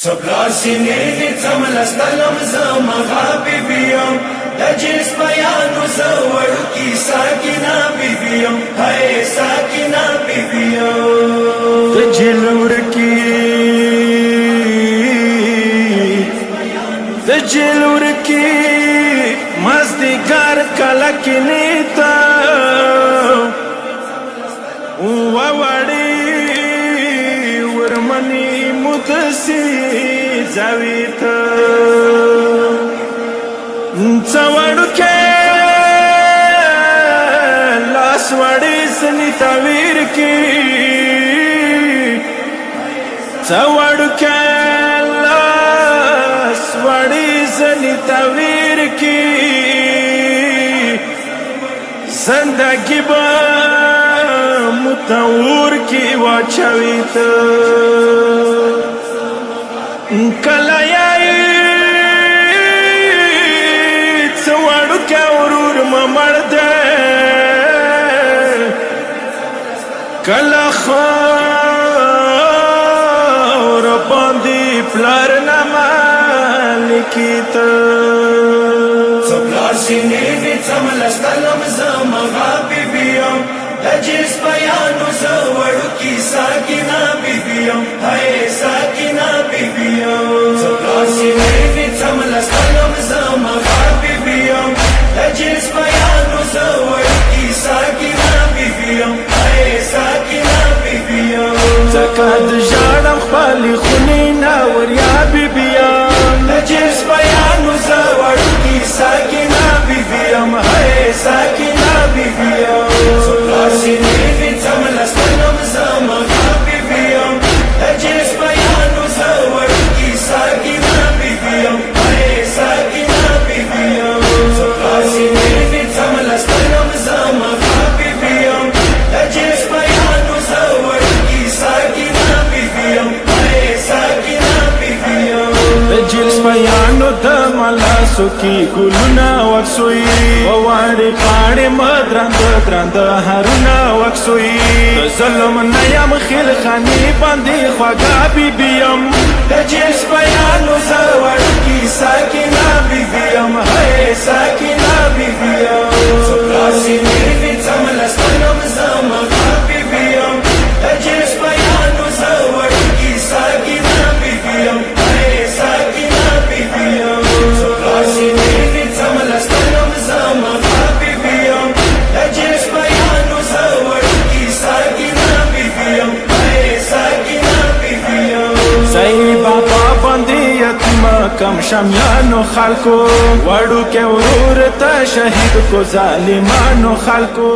Soplar sinini țamla stalam zama bibiyam Dajis bayanu zawaru ki sakina bibiyam Hai sakina bibiyam Dajilur ki Mazdigar kalakinita Wawadi urmani mutasi zawita Zawadu ke laswadi sanita vir ki Zawadu ke laswadi sanita vir ki Zindagi ba mutawur ki wachawita Kalayai Zawadu kya urur mamarde Kala khawr bandi plar namalikita Zablar sinini tsamla stalam zama bibiyam Dajis bayanu zawadu ki sakina bibiyam Hai sakina bibiyam Zablar sinini tsamla stalam zama bibiyam Dajis bayanu zawadu ki sakina bibiyam Hai sakina bibiyam Zakad jadam khali khunina warya bibiyam Dajis bayanu zawadu ki sakina bibiyam Hai sakina bibiyam Zablar sinini tsamla stalam zama bibiyam Dajis bayanu zawadu ki sakina bibiyam Hai sakina bibiyam Zablar sinini tsamla stalam zama bibiyam Dajis bayanu zawadu ki sakina bibiyam Hai sakina bibiyam Dajis bayanu damalasu ki guluna waksui Wawadi khade madrand drand haruna waksui Zalum nayam khil khani bandi khwaga bibiyam Dajis bayanu zawadu ki sakina bibiyam Hai sakina bibiyam Zablar sinini tsamla stalam zama bibiyam Dajis bayanu zawadu ki sakina bibiyam Hai sakina bibiyam Zablar sinini tsamla stalam zama bibiyam Dajis bayanu zawadu ki sakina bibiyam Hai sakina bibiyam Sai baba bandiyat makam shamyano khalko Wadu ke urur ta shahid ko zalimano khalko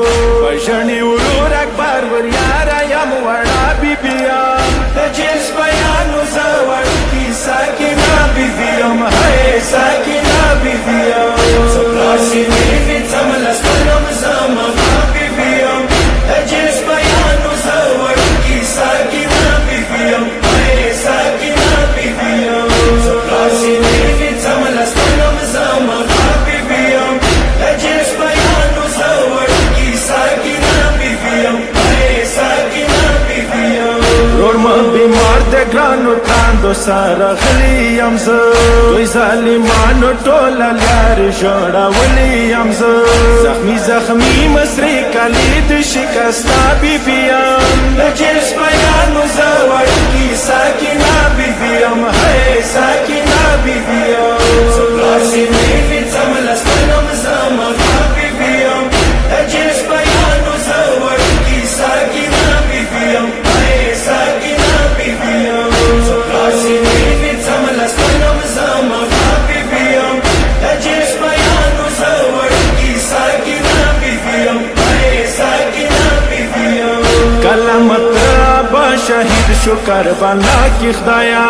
Bajani urur akbar waryara yam wada bibiyam Dajis bayanu zawadu ki sakina bibiyam Hai sakina bibiyam Zablar sinini tsamla stalam zama bibiyam Dajis bayanu zawadu ki sakina bibiyam Hai sakina bibiyam Zablar sinini tsamla stalam zama bibiyam Dajis bayanu zawadu ki sakina bibiyam Hai sakina bibiyam Rorma bimar de grano tando sara ghliyam za Doi zalimano tola lyar joda waliyam za Zakhmi masri kalid shikasta bibiyam Dajis bayanu zawadu ki sakina bibiyam Hai sakina bibiyam Zablar sinini tsamla stalam zama bibiyam Dajis bayanu zawadu ki sakina bibiyam Hai sakina bibiyam Zablar sinini tsamla stalam zama bibiyam Dajis bayanu zawadu ki sakina bibiyam Hai sakina bibiyam Kalamat ba shahid shu Karbala ki khudaya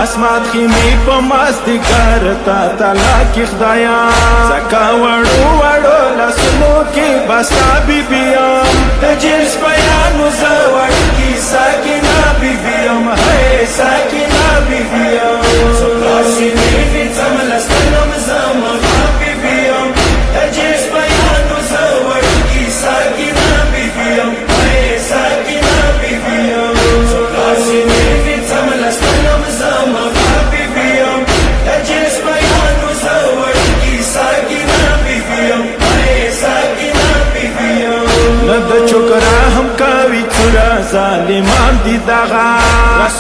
Asmat khimi pa masti karta tala ki khudaya Zaka wadu wadu lasno ki basta bibiyam Dajis bayanu zawadu ki sakina bibiyam Hai sakina bibiyam Zablar sinini tsamla stalam zama bibiyam Dajis bayanu zawadu ki sakina bibiyam Hai sakina bibiyam Zablar sinini tsamla stalam zama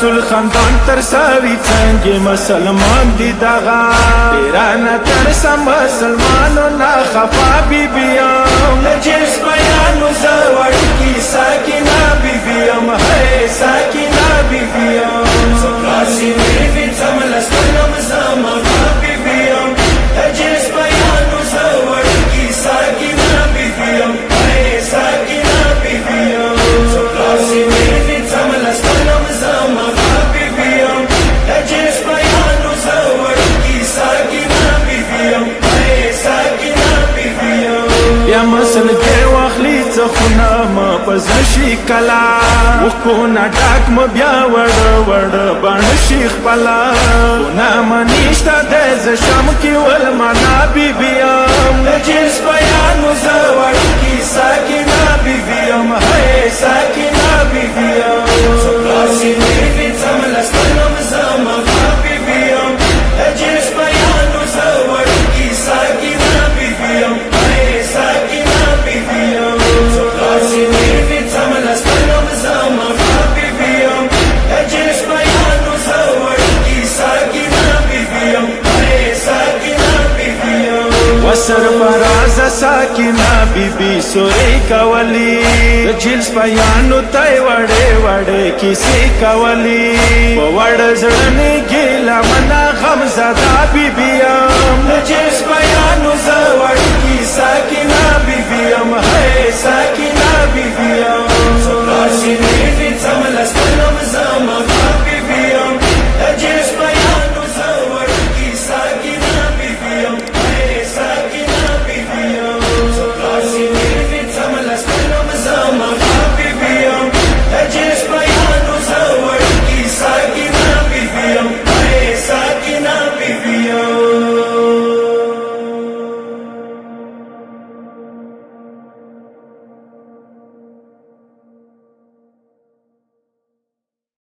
رسول خاندان تر ساوی څنګه مسلمان دی دغه ایران تر سم مسلمانو نا خفا بیبیام جس بیانو زوړ کی ساکینه بیبیم ہے ساکینه بیبیم سپلاسی نیوی تملستلم زما بیبیم جس بیانو زوړ کی ساکینه بیبیم ہے ساکینه بیبیم سپلاسی نیوی تملستلم زما بیبیم جس بیانو زوړ کی ساکینه بیبیم ہے ساکینه بیبیم یا مسل کې واخلي څه خونه ما پزشي کلا وکونه ډاک م بیا وړ وړ باندې شیخ پلا نه منیشته د زشم کې ول معنا بیبیم جس بیانو زوړ کی ساکینه بیبیم ہے ساکینه بیبیم سپلاسی نیوی تملستلم زما بیبیم جس بیانو زوړ کی ساکینه بیبیم ہے ساکینه بیبیم سپلاسی نیوی تملستلم زما بیبیم جس بیانو زوړ کی ساکینه بیبیم ہے ساکینه بیبیم وسر فراز ساکینه بیبي سوري کولی د جلس بیانو تای وړې وړې کیسې کولی په وړ زړنې ګیلا منا غم زدا بیبیم جس بیانو زوړ